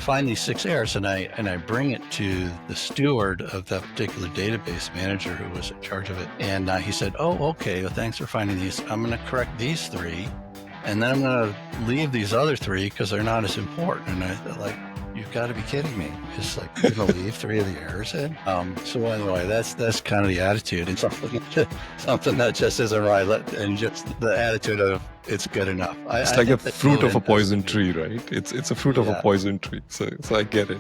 find these 6 errors, and I bring it to the steward of that particular database manager who was in charge of it. And he said, "Oh, okay. Well, thanks for finding these. I'm going to correct these 3, and then I'm going to leave these other 3 because they're not as important." And I thought, like, you've got to be kidding me. It's like, you're going to leave 3 of the errors in? So anyway, that's kind of the attitude, and something that just isn't right. And just the attitude of, it's good enough. It's like a fruit of a poison tree, right? It's a fruit of a poison tree. So I get it.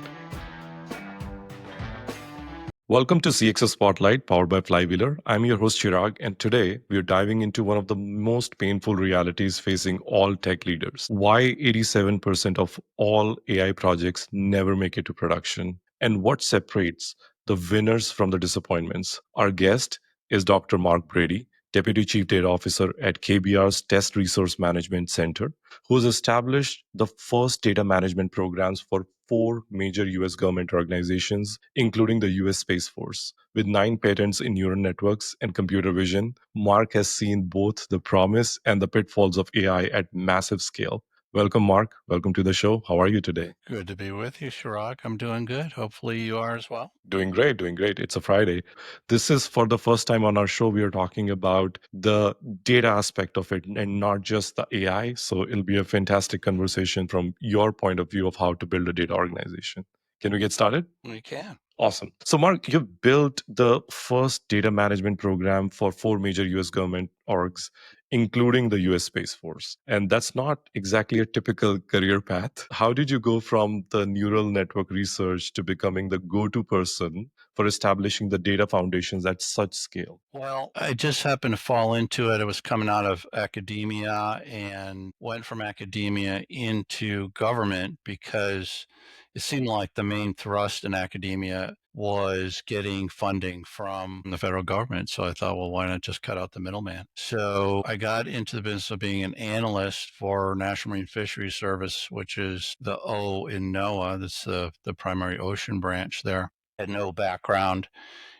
Welcome to CXO Spotlight, powered by Flywheeler. I'm your host, Chirag, and today we're diving into one of the most painful realities facing all tech leaders. Why 87% of all AI projects never make it to production, and what separates the winners from the disappointments. Our guest is Dr. Mark Brady, Deputy Chief Data Officer at KBR's Test Resource Management Center, who has established the first data management programs for 4 major US government organizations, including the US Space Force. With 9 patents in neural networks and computer vision, Mark has seen both the promise and the pitfalls of AI at massive scale. Welcome, Mark. Welcome to the show. How are you today? Good to be with you, Chirag. I'm doing good. Hopefully you are as well. Doing great, doing great. It's a Friday. This is for the first time on our show, we are talking about the data aspect of it and not just the AI. So it'll be a fantastic conversation from your point of view of how to build a data organization. Can we get started? We can. Awesome. So, Mark, you've built the first data management program for 4 major US government orgs, including the US Space Force. And that's not exactly a typical career path. How did you go from the neural network research to becoming the go-to person for establishing the data foundations at such scale? Well, I just happened to fall into it. I was coming out of academia and went from academia into government because it seemed like the main thrust in academia was getting funding from the federal government. So I thought, well, why not just cut out the middleman? So I got into the business of being an analyst for National Marine Fisheries Service, which is the O in NOAA. That's the primary ocean branch there. I had no background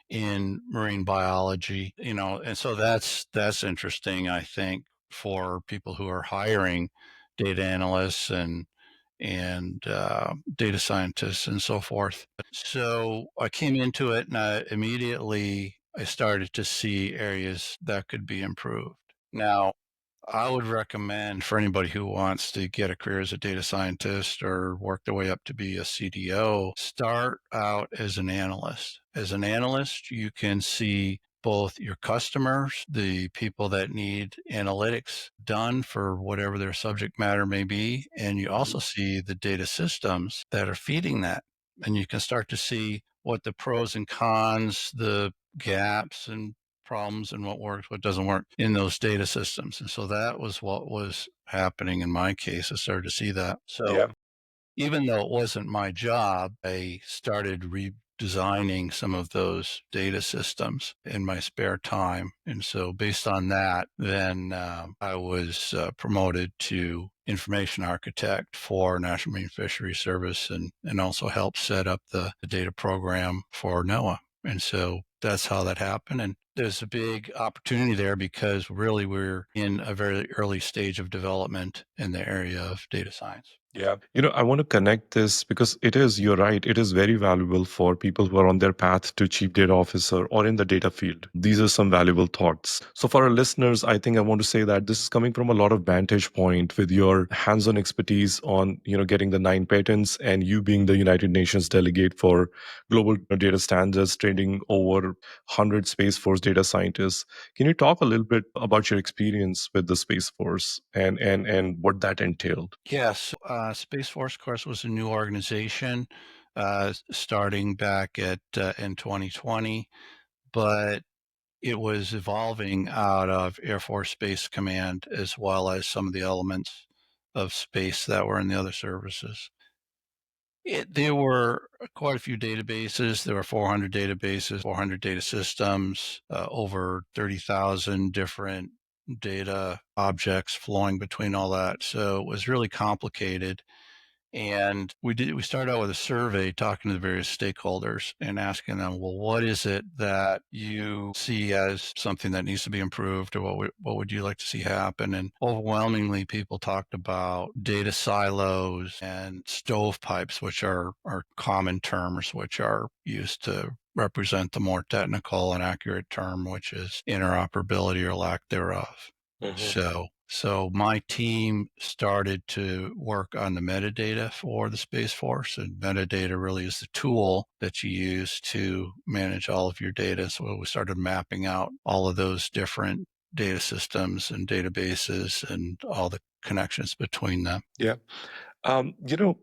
in marine biology, and so that's interesting, I think, for people who are hiring data analysts and data scientists and so forth. So I came into it, and I started to see areas that could be improved. Now, I would recommend for anybody who wants to get a career as a data scientist or work their way up to be a CDO, start out as an analyst. As an analyst, you can see both your customers, the people that need analytics done for whatever their subject matter may be, and you also see the data systems that are feeding that. And you can start to see what the pros and cons, the gaps and problems, and what works, what doesn't work in those data systems. And so that was what was happening in my case. I started to see that. So even though it wasn't my job, I started redesigning some of those data systems in my spare time. And so based on that, then I was promoted to information architect for National Marine Fisheries Service and also helped set up the data program for NOAA. And so that's how that happened. And there's a big opportunity there because really we're in a very early stage of development in the area of data science. Yeah. I want to connect this because you're right, it is very valuable for people who are on their path to chief data officer or in the data field. These are some valuable thoughts. So for our listeners, I think I want to say that this is coming from a lot of vantage point with your hands-on expertise on, getting the 9 patents and you being the United Nations delegate for global data standards, training over 100 Space Force data scientists. Can you talk a little bit about your experience with the Space Force and what that entailed? Yes. Space Force, of course, was a new organization starting back in 2020, but it was evolving out of Air Force Space Command as well as some of the elements of space that were in the other services. There were quite a few databases. There were 400 databases, 400 data systems, over 30,000 different data objects flowing between all that. So it was really complicated. And we started out with a survey talking to the various stakeholders and asking them, well, what is it that you see as something that needs to be improved, or what would you like to see happen? And overwhelmingly, people talked about data silos and stovepipes, which are common terms which are used to represent the more technical and accurate term, which is interoperability or lack thereof. So my team started to work on the metadata for the Space Force, and metadata really is the tool that you use to manage all of your data. So we started mapping out all of those different data systems and databases and all the connections between them. Yeah.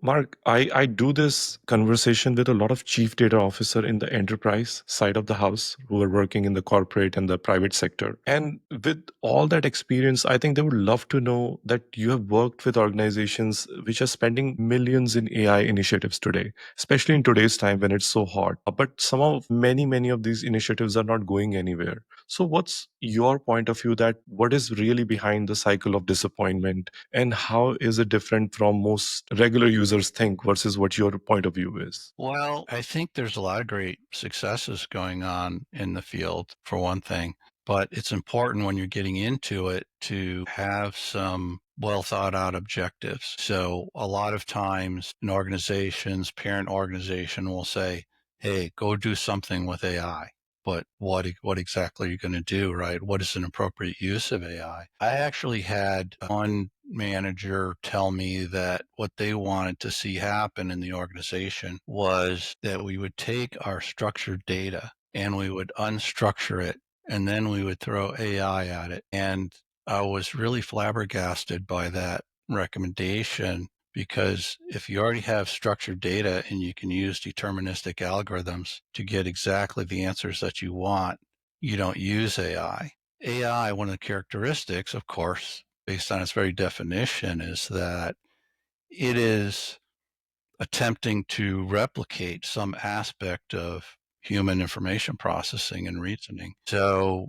Mark, I do this conversation with a lot of chief data officer in the enterprise side of the house who are working in the corporate and the private sector. And with all that experience, I think they would love to know that you have worked with organizations which are spending millions in AI initiatives today, especially in today's time when it's so hot. But many of these initiatives are not going anywhere. So what's your point of view that what is really behind the cycle of disappointment, and how is it different from most regular users think versus what your point of view is? Well, I think there's a lot of great successes going on in the field, for one thing, but it's important when you're getting into it to have some well thought out objectives. So a lot of times an organization's parent organization will say, hey, go do something with AI. But what exactly are you going to do, right? What is an appropriate use of AI? I actually had one manager tell me that what they wanted to see happen in the organization was that we would take our structured data and we would unstructure it, and then we would throw AI at it. And I was really flabbergasted by that recommendation, because if you already have structured data and you can use deterministic algorithms to get exactly the answers that you want, you don't use AI. AI, one of the characteristics, of course, based on its very definition, is that it is attempting to replicate some aspect of human information processing and reasoning. So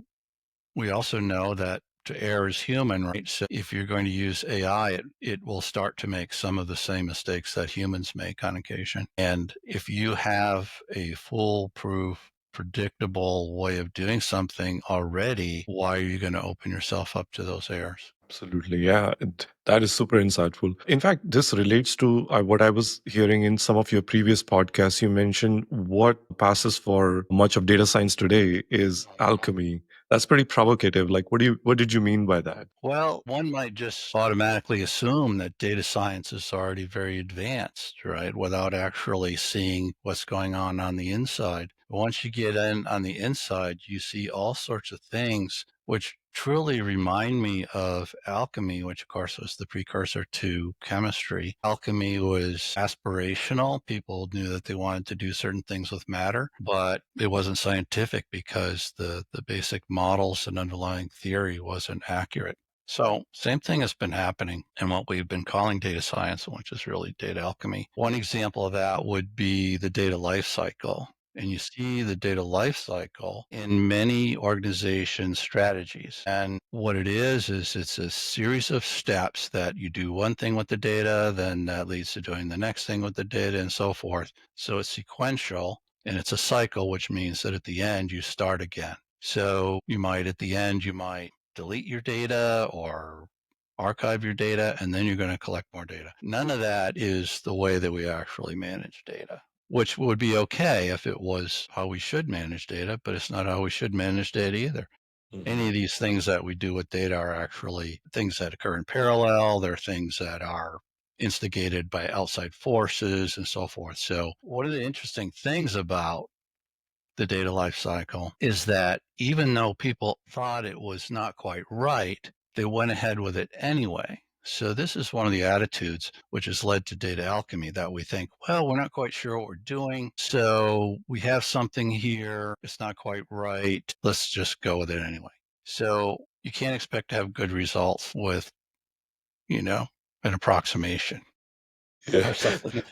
we also know that to err is human, right? So if you're going to use AI, it will start to make some of the same mistakes that humans make on occasion. And if you have a foolproof, predictable way of doing something already, why are you going to open yourself up to those errors? Absolutely. Yeah. That is super insightful. In fact, this relates to what I was hearing in some of your previous podcasts. You mentioned what passes for much of data science today is alchemy. That's pretty provocative. Like, what did you mean by that? Well, one might just automatically assume that data science is already very advanced, right? Without actually seeing what's going on the inside. Once you get in on the inside, you see all sorts of things which truly remind me of alchemy, which of course was the precursor to chemistry. Alchemy was aspirational. People knew that they wanted to do certain things with matter, but it wasn't scientific because the basic models and underlying theory wasn't accurate. So same thing has been happening in what we've been calling data science, which is really data alchemy. One example of that would be the data lifecycle. And you see the data lifecycle in many organization strategies. And what it is it's a series of steps that you do one thing with the data, then that leads to doing the next thing with the data, and so forth. So it's sequential and it's a cycle, which means that at the end you start again. So at the end, you might delete your data or archive your data, and then you're going to collect more data. None of that is the way that we actually manage data, which would be okay if it was how we should manage data, but it's not how we should manage data either. Any of these things that we do with data are actually things that occur in parallel. They're things that are instigated by outside forces and so forth. So one of the interesting things about the data lifecycle is that even though people thought it was not quite right, they went ahead with it anyway. So this is one of the attitudes which has led to data alchemy, that we think, well, we're not quite sure what we're doing. So we have something here. It's not quite right. Let's just go with it anyway. So you can't expect to have good results with, you know, an approximation Yeah. or something,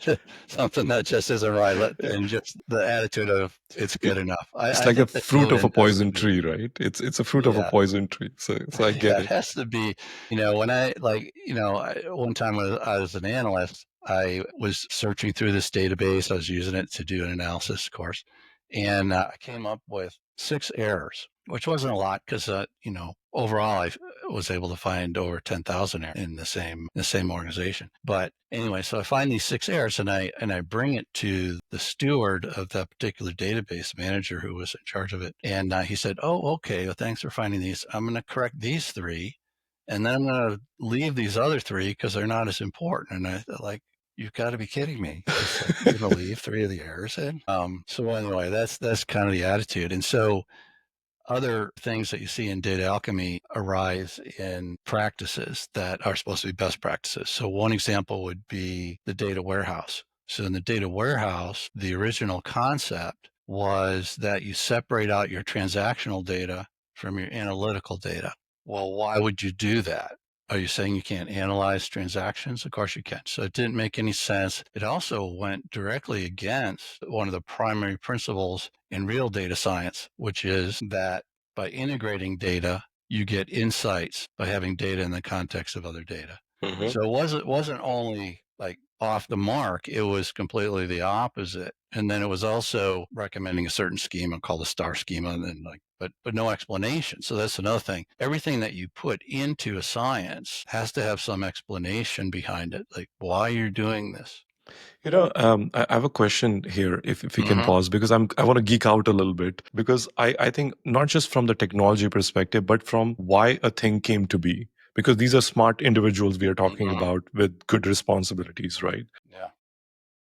something that just isn't right. And just the attitude of it's It, good enough. it's I like a think the fruit of a code has to poison be, tree, right? It's a fruit of a yeah, poison tree. So I yeah, get it it. has to be, when one time when I was an analyst, I was searching through this database. I was using it to do an analysis course, and I came up with 6 errors, which wasn't a lot because overall I was able to find over 10,000 errors in the same organization. But anyway, so I find these 6 errors, and I bring it to the steward of that particular database manager who was in charge of it, and he said, "Oh, okay. Well, thanks for finding these. I'm going to correct these 3, and then I'm going to leave these other 3 because they're not as important." And I like, you've got to be kidding me. It's like, you're going to leave 3 of the errors in. So anyway, that's kind of the attitude. And so other things that you see in data alchemy arise in practices that are supposed to be best practices. So one example would be the data warehouse. So in the data warehouse, the original concept was that you separate out your transactional data from your analytical data. Well, why would you do that? Are you saying you can't analyze transactions? Of course you can. So it didn't make any sense. It also went directly against one of the primary principles in real data science, which is that by integrating data, you get insights by having data in the context of other data. Mhm. So it wasn't only like off the mark, it was completely the opposite. And then it was also recommending a certain schema called the star schema, and then but no explanation. So that's another thing. Everything that you put into a science has to have some explanation behind it, like why you're doing this. I have a question here, if we can Mm-hmm. pause, because I want to geek out a little bit, because I think not just from the technology perspective, but from why a thing came to be. Because these are smart individuals we are talking Mm-hmm. about with good responsibilities, right? Yeah.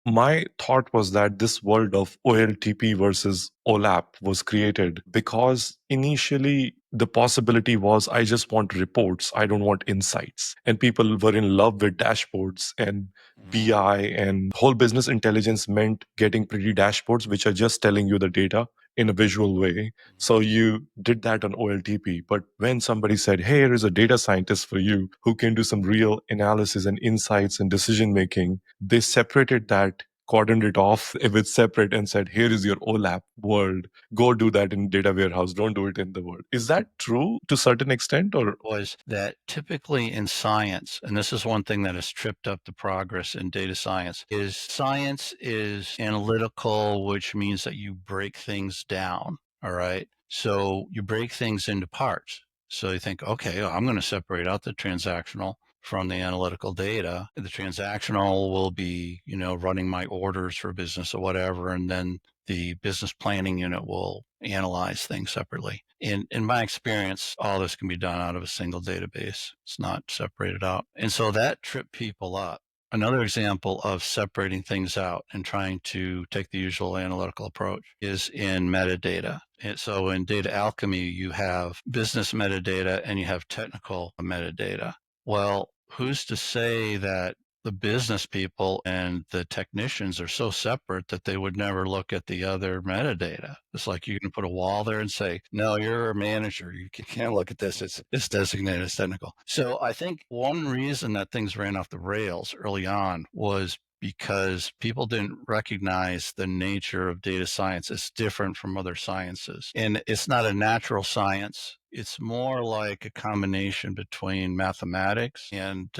My thought was that this world of OLTP versus OLAP was created because initially the possibility was I just want reports, I don't want insights. And people were in love with dashboards and Mm-hmm. BI, and whole business intelligence meant getting pretty dashboards which are just telling you the data in a visual way. So you did that on OLTP. But when somebody said, hey, here is a data scientist for you who can do some real analysis and insights and decision making, they separated that, cordoned it off with separate, and said, here is your OLAP world. Go do that in data warehouse. Don't do it in the world. Is that true to a certain extent? Or Was that typically in science, and this is one thing that has tripped up the progress in data science is analytical, which means that you break things down. All right. So you break things into parts. So you think, okay, I'm going to separate out the transactional from the analytical data. The transactional will be, running my orders for business or whatever. And then the business planning unit will analyze things separately. In my experience, all this can be done out of a single database. It's not separated out. And so that tripped people up. Another example of separating things out and trying to take the usual analytical approach is in metadata. And so in data alchemy, you have business metadata and you have technical metadata. Well, who's to say that the business people and the technicians are so separate that they would never look at the other metadata? It's like you can put a wall there and say, no, you're a manager. You can't look at this. It's designated as technical. So I think one reason that things ran off the rails early on was because people didn't recognize the nature of data science as different from other sciences. And it's not a natural science. It's more like a combination between mathematics and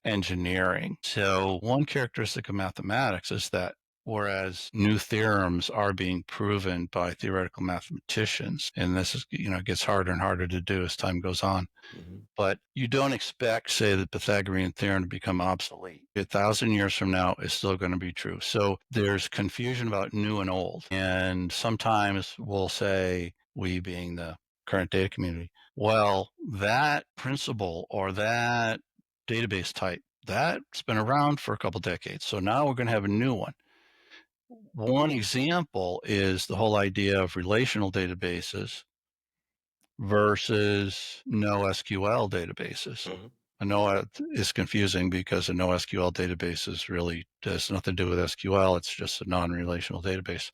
engineering. So one characteristic of mathematics is that whereas new theorems are being proven by theoretical mathematicians, and this is, gets harder and harder to do as time goes on, but you don't expect, say, the Pythagorean theorem to become obsolete. 1,000 years from now, it's still going to be true. So there's confusion about new and old. And sometimes we'll say, we being the current data community, well, that principle or that database type, that's been around for a couple decades. So now we're going to have a new one. One example is the whole idea of relational databases versus NoSQL databases. I know it is confusing because a NoSQL database really has nothing to do with SQL. It's just a non-relational database.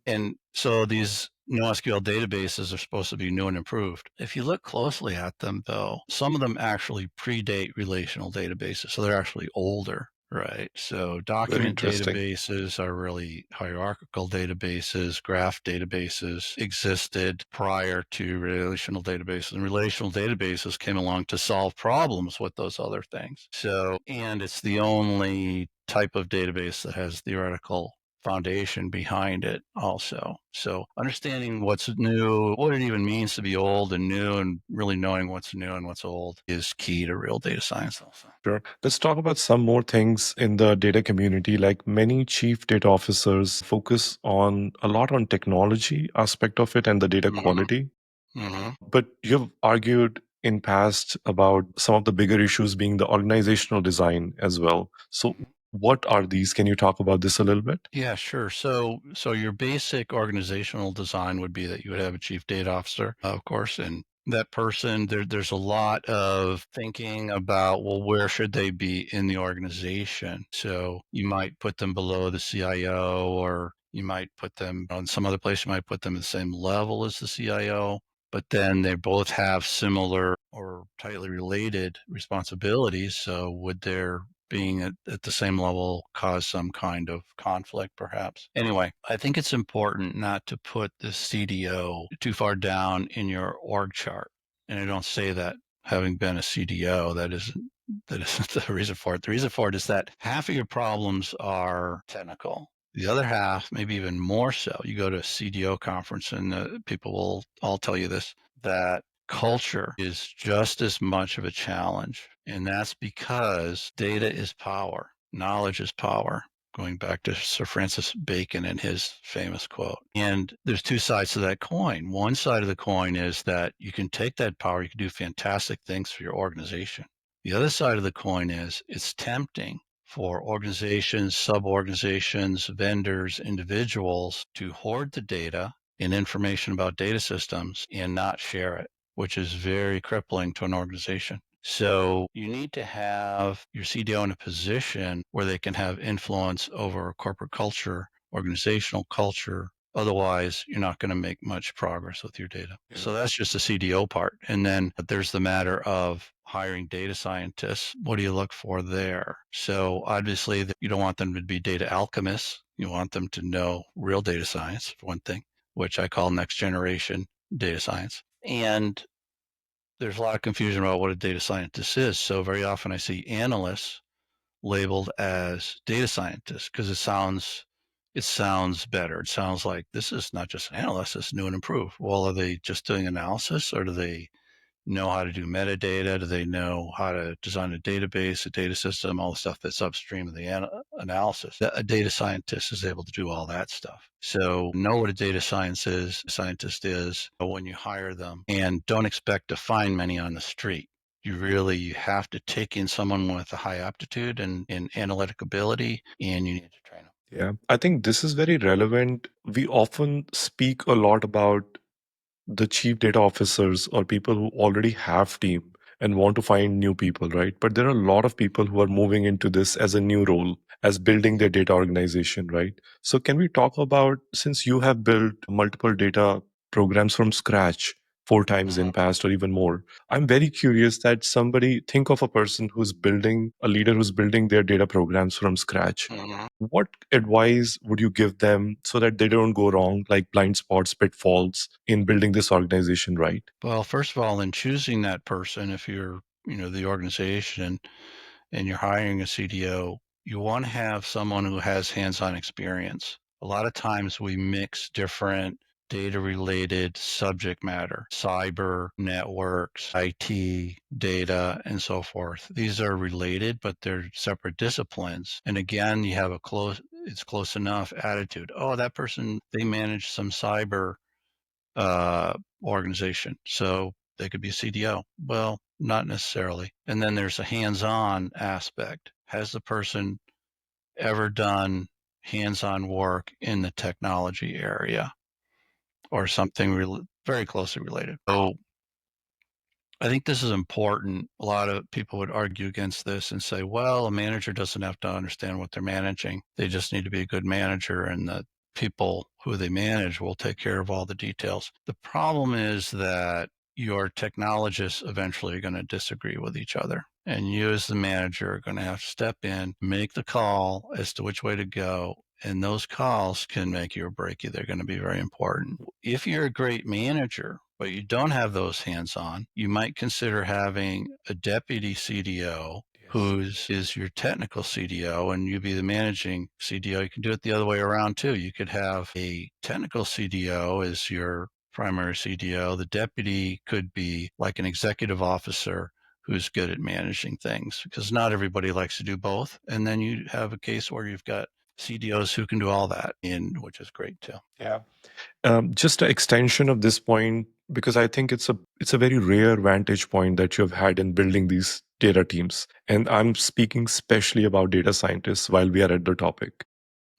And so these NoSQL databases are supposed to be new and improved. If you look closely at them, though, some of them actually predate relational databases. So they're actually older. Right. So Very document interesting. databases are really hierarchical databases. Graph databases existed prior to relational databases. And relational databases came along to solve problems with those other things. So, and it's the only type of database that has theoretical foundation behind it also. So understanding what's new, what it even means to be old and new, and really knowing what's new and what's old is key to real data science also. Sure. Let's talk about some more things in the data community. Like many chief data officers focus on a lot on technology aspect of it and the data Mhm. quality. Mhm. But you've argued in past about some of the bigger issues being the organizational design as well. So what are these? Can you talk about this a little bit? Yeah, sure. So your basic organizational design would be that you would have a chief data officer, of course, and that person, there's a lot of thinking about, well, where should they be in the organization? So you might put them below the CIO, or you might put them on some other place, you might put them at the same level as the CIO, but then they both have similar or tightly related responsibilities. So would their being at the same level cause some kind of conflict, perhaps? Anyway, I think it's important not to put the CDO too far down in your org chart. And I don't say that having been a CDO, that isn't the reason for it. The reason for it is that half of your problems are technical. The other half, maybe even more so, you go to a CDO conference and people will all tell you this, that culture is just as much of a challenge. And that's because data is power, knowledge is power, going back to Sir Francis Bacon and his famous quote. And there's two sides to that coin. One side of the coin is that you can take that power, you can do fantastic things for your organization. The other side of the coin is it's tempting for organizations, sub-organizations, vendors, individuals to hoard the data and information about data systems and not share it, which is very crippling to an organization. So you need to have your CDO in a position where they can have influence over corporate culture, organizational culture. Otherwise, you're not going to make much progress with your data. Yeah. So that's just the CDO part. And then there's the matter of hiring data scientists. What do you look for there? So obviously, you don't want them to be data alchemists. You want them to know real data science, for one thing, which I call next generation data science. And there's a lot of confusion about what a data scientist is. So very often I see analysts labeled as data scientists because it sounds better. It sounds like this is not just an analyst, it's new and improved. Well, are they just doing analysis, or do they know how to do metadata? Do they know how to design a database, a data system, all the stuff that's upstream of the analysis? A data scientist is able to do all that stuff. So know what a scientist is when you hire them, and don't expect to find many on the street. You have to take in someone with a high aptitude and analytic ability, and you need to train them. Yeah, I think this is very relevant. We often speak a lot about the chief data officers or people who already have team and want to find new people, right? But there are a lot of people who are moving into this as a new role, as building their data organization, right? So can we talk about, since you have built multiple data programs from scratch 4 times in past or even more, I'm very curious that somebody think of a person who's building a leader who's building their data programs from scratch. Mhm. What advice would you give them so that they don't go wrong, like blind spots, pitfalls in building this organization right? Well, first of all, in choosing that person, if you're, the organization and you're hiring a CDO, you want to have someone who has hands-on experience. A lot of times we mix different data-related subject matter, cyber, networks, IT, data, and so forth. These are related, but they're separate disciplines. And again, you have it's close enough attitude. Oh, that person, they manage some cyber uh, organization. So they could be a CDO. Well, not necessarily. And then there's a hands-on aspect. Has the person ever done hands-on work in the technology area or something very closely related? So I think this is important. A lot of people would argue against this and say, well, a manager doesn't have to understand what they're managing. They just need to be a good manager, and the people who they manage will take care of all the details. The problem is that your technologists eventually are going to disagree with each other. And you as the manager are going to have to step in, make the call as to which way to go. And those calls can make you or break you. They're going to be very important. If you're a great manager, but you don't have those hands on, you might consider having a deputy CDO who is your technical CDO, and you be the managing CDO. You can do it the other way around too. You could have a technical CDO as your primary CDO. The deputy could be like an executive officer who's good at managing things, because not everybody likes to do both. And then you have a case where you've got CDOs who can do all that, which is great too. Yeah. Just an extension of this point, because I think it's a very rare vantage point that you've had in building these data teams. And I'm speaking especially about data scientists while we are at the topic.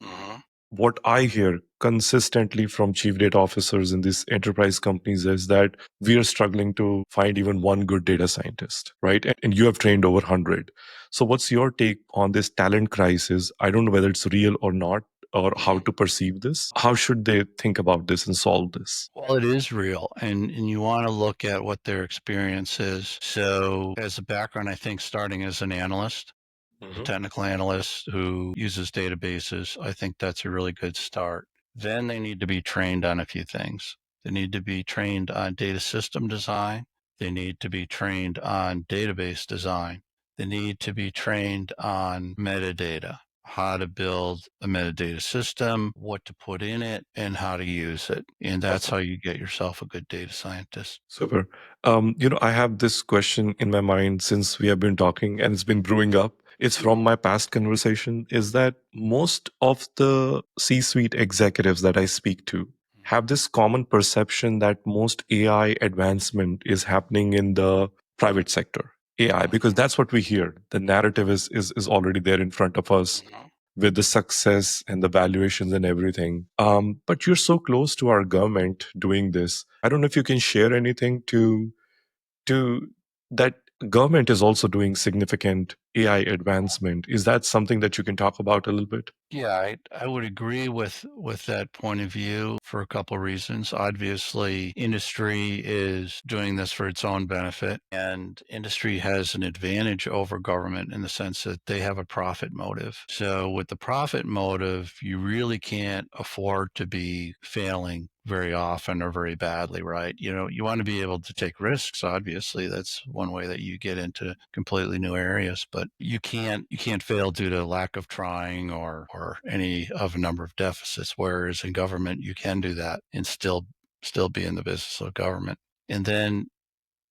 Mhm. What I hear consistently from chief data officers in these enterprise companies is that we are struggling to find even one good data scientist, right? And you have trained over 100. So what's your take on this talent crisis? I don't know whether it's real or not, or how to perceive this. How should they think about this and solve this? Well, it is real, and you want to look at what their experience is. So, as a background, I think starting as an analyst, a Mhm. technical analyst who uses databases, I think that's a really good start. Then they need to be trained on a few things. They need to be trained on data system design. They need to be trained on database design. They need to be trained on metadata, how to build a metadata system, what to put in it, and how to use it. And that's how you get yourself a good data scientist. Super. I have this question in my mind since we have been talking and it's been brewing up. It's from my past conversation. Is that most of the C suite executives that I speak to have this common perception that most AI advancement is happening in the private sector. AI, because that's what we hear. The narrative is already there in front of us Mhm. with the success and the valuations and everything. But you're so close to our government doing this. I don't know if you can share anything to that government is also doing significant AI advancement. Is that something that you can talk about a little bit? Yeah, I would agree with that point of view for a couple of reasons. Obviously, industry is doing this for its own benefit, and industry has an advantage over government in the sense that they have a profit motive. So with the profit motive, you really can't afford to be failing very often or very badly, right? You want to be able to take risks, obviously. That's one way that you get into completely new areas, but you can't fail due to lack of trying or any of a number of deficits, whereas in government you can do that and still be in the business of government. And then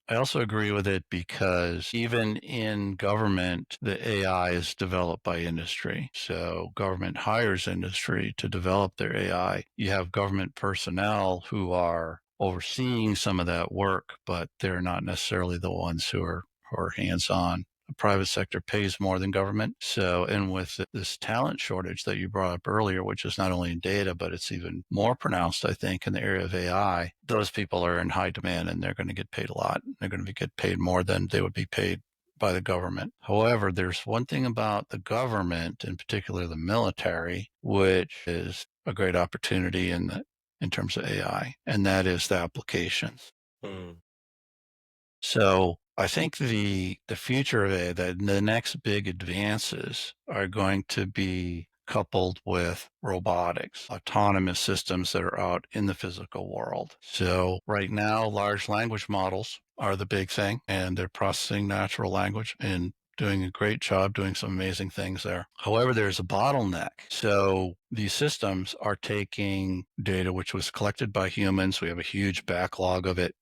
I also agree with it because even in government, the AI is developed by industry. So government hires industry to develop their AI. You have government personnel who are overseeing some of that work, but they're not necessarily the ones who are hands-on. The private sector pays more than government. So, and with this talent shortage that you brought up earlier, which is not only in data, but it's even more pronounced, I think, in the area of AI, those people are in high demand and they're going to get paid a lot. They're going to get paid more than they would be paid by the government. However, there's one thing about the government, in particular the military, which is a great opportunity in terms of AI, and that is the applications. Mm. So I think the future of AI, the next big advances are going to be coupled with robotics, autonomous systems that are out in the physical world. So right now, large language models are the big thing, and they're processing natural language and doing a great job doing some amazing things there. However, there's a bottleneck. So these systems are taking data which was collected by humans. We have a huge backlog of it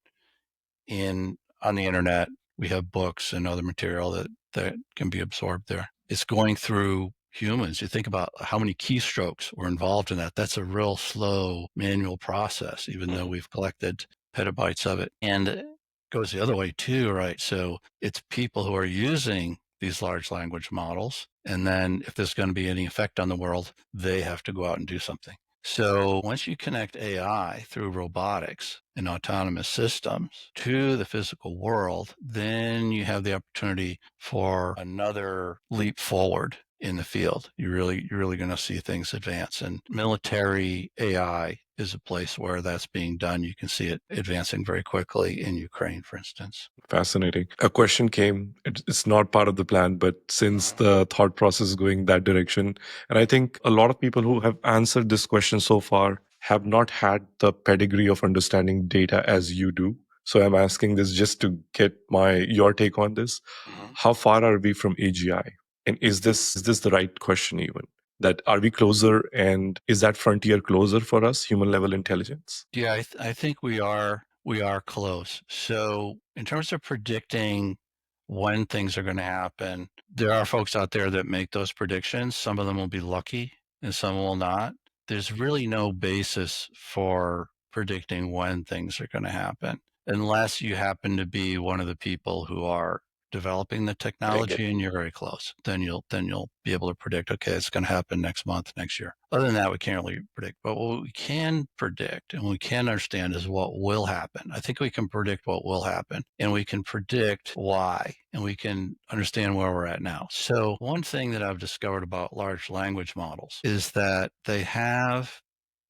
in on the internet. We have books and other material that can be absorbed there. It's going through humans. You think about how many keystrokes were involved in that. That's a real slow manual process, even though we've collected petabytes of it. And it goes the other way too, right? So it's people who are using these large language models. And then if there's going to be any effect on the world, they have to go out and do something. So once you connect AI through robotics and autonomous systems to the physical world, then you have the opportunity for another leap forward in the field. You're really going to see things advance. And military AI is a place where that's being done. You can see it advancing very quickly in Ukraine, for instance. Fascinating. A question came. It's not part of the plan, but since the thought process is going that direction, and I think a lot of people who have answered this question so far have not had the pedigree of understanding data as you do. So I'm asking this just to get your take on this. Mhm. How far are we from AGI? And is this the right question even? That are we closer, and is that frontier closer for us, human level intelligence? Yeah, I think we are close. So in terms of predicting when things are going to happen, there are folks out there that make those predictions. Some of them will be lucky and some will not. There's really no basis for predicting when things are going to happen unless you happen to be one of the people who are developing the technology and you're very close. Then you'll be able to predict, okay, it's going to happen next month, next year. Other than that, we can't really predict. But what we can predict and we can understand is what will happen. I think we can predict what will happen and we can predict why and we can understand where we're at now. So one thing that I've discovered about large language models is that they have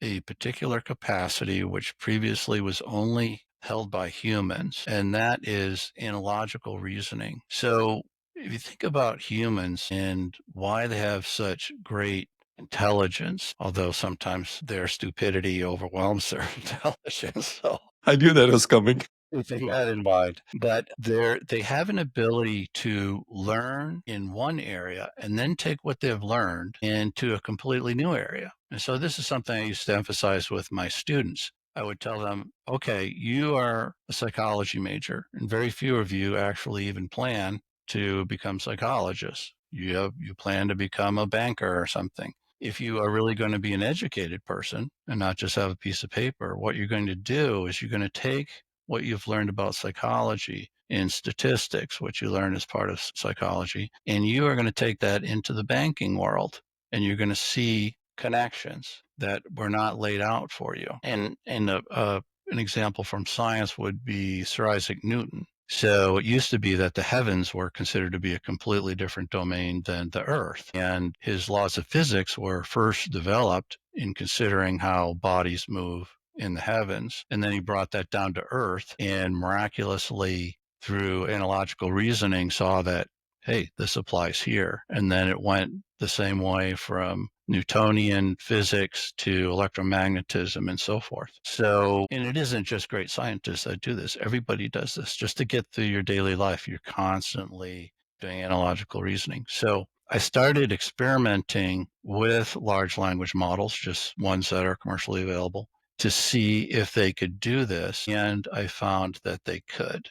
a particular capacity which previously was only held by humans, and that is analogical reasoning. So if you think about humans and why they have such great intelligence, although sometimes their stupidity overwhelms their intelligence. So I knew that was coming. keeping that in mind. But they have an ability to learn in one area and then take what they've learned into a completely new area. And so this is something I used to emphasize with my students. I would tell them, okay, you are a psychology major, and very few of you actually even plan to become psychologists. You plan to become a banker or something. If you are really going to be an educated person and not just have a piece of paper, what you're going to do is you're going to take what you've learned about psychology and statistics, what you learn as part of psychology, and you are going to take that into the banking world and you're going to see connections that were not laid out for you. And an example from science would be Sir Isaac Newton. So it used to be that the heavens were considered to be a completely different domain than the earth. And his laws of physics were first developed in considering how bodies move in the heavens. And then he brought that down to earth and miraculously, through analogical reasoning, saw that, hey, this applies here. And then it went the same way from Newtonian physics to electromagnetism and so forth. So, and it isn't just great scientists that do this. Everybody does this just to get through your daily life. You're constantly doing analogical reasoning. So I started experimenting with large language models, just ones that are commercially available, to see if they could do this. And I found that they could.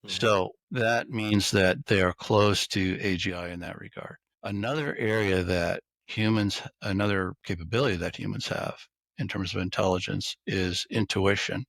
So that means that they are close to AGI in that regard. Another area that another capability that humans have in terms of intelligence is intuition.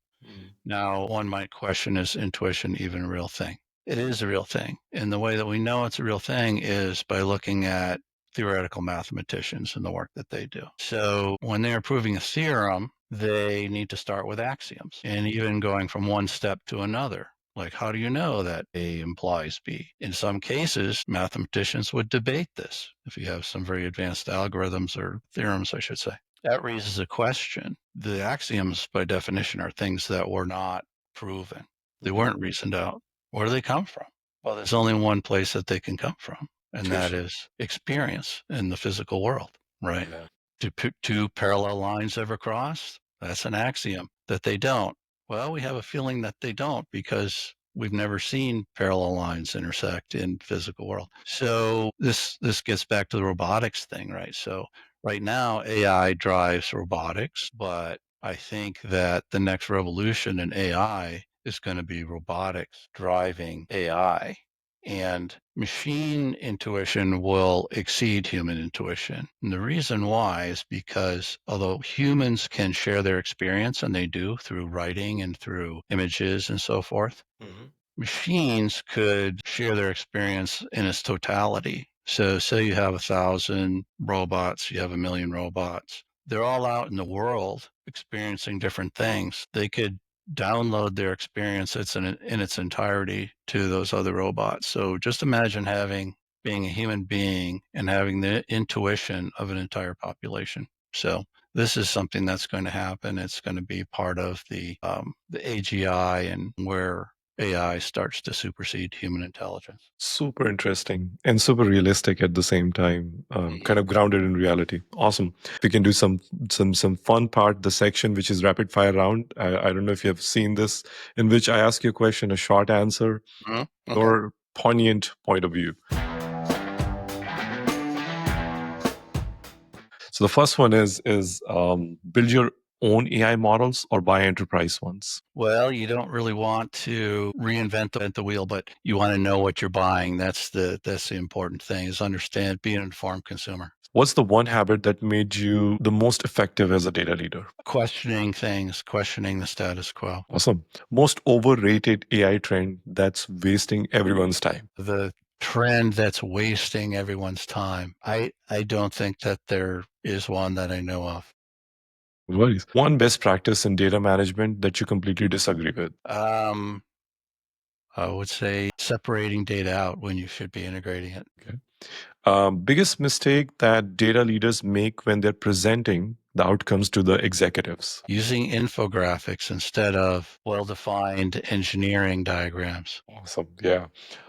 Now, one might question, is intuition even a real thing? It is a real thing. And the way that we know it's a real thing is by looking at theoretical mathematicians and the work that they do. So when they're proving a theorem, they need to start with axioms and even going from one step to another. Like, how do you know that A implies B? In some cases, mathematicians would debate this if you have some very advanced algorithms or theorems, I should say. That raises a question. The axioms, by definition, are things that were not proven. They weren't reasoned out. Where do they come from? Well, there's only one place that they can come from, and that is experience in the physical world, right? Yeah. Do two parallel lines ever cross? That's an axiom. That they don't. Well, we have a feeling that they don't because we've never seen parallel lines intersect in physical world. So this gets back to the robotics thing, right? So right now AI drives robotics, but I think that the next revolution in AI is going to be robotics driving AI. And machine intuition will exceed human intuition. And the reason why is because although humans can share their experience, and they do through writing and through images and so forth, machines could share their experience in its totality. So, say you have 1,000 robots, you have 1,000,000 robots. They're all out in the world experiencing different things. They could download their experience in its entirety to those other robots. So, just imagine being a human being and having the intuition of an entire population. So this is something that's going to happen. It's going to be part of the AGI and where AI starts to supersede human intelligence. Super interesting and super realistic at the same time, kind of grounded in reality. Awesome. We can do some fun part, the section which is rapid fire round. I don't know if you have seen this, in which I ask you a question, a short answer, Okay. or poignant point of view. So the first one is build your own AI models or buy enterprise ones. Well, you don't really want to reinvent the wheel, but you want to know what you're buying. That's the important thing, is understand, be an informed consumer. What's the one habit that made you the most effective as a data leader? Questioning things, questioning the status quo. Awesome. Most overrated AI trend that's wasting everyone's time. The trend that's wasting everyone's time. I don't think that there is one that I know of. No worries. One best practice in data management that you completely disagree with. I would say separating data out when you should be integrating it. Okay. Biggest mistake that data leaders make when they're presenting the outcomes to the executives. Using infographics instead of well-defined engineering diagrams. Awesome. Yeah.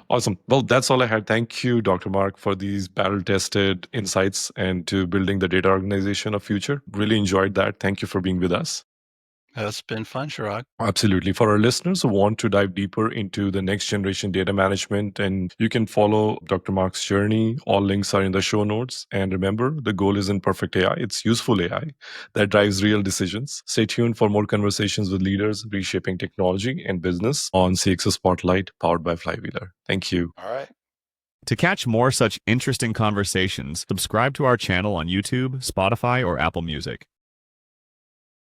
Awesome. Well, that's all I had. Thank you, Dr. Mark, for these battle tested insights and to building the data organization of future. Really enjoyed that. Thank you for being with us. That's been fun, Chirag. Absolutely. For our listeners who want to dive deeper into the next generation data management, and you can follow Dr. Mark's journey. All links are in the show notes. And remember, the goal isn't perfect AI, it's useful AI that drives real decisions. Stay tuned for more conversations with leaders reshaping technology and business on CXO Spotlight, powered by Flywheeler. Thank you. All right. To catch more such interesting conversations, subscribe to our channel on YouTube, Spotify, or Apple Music.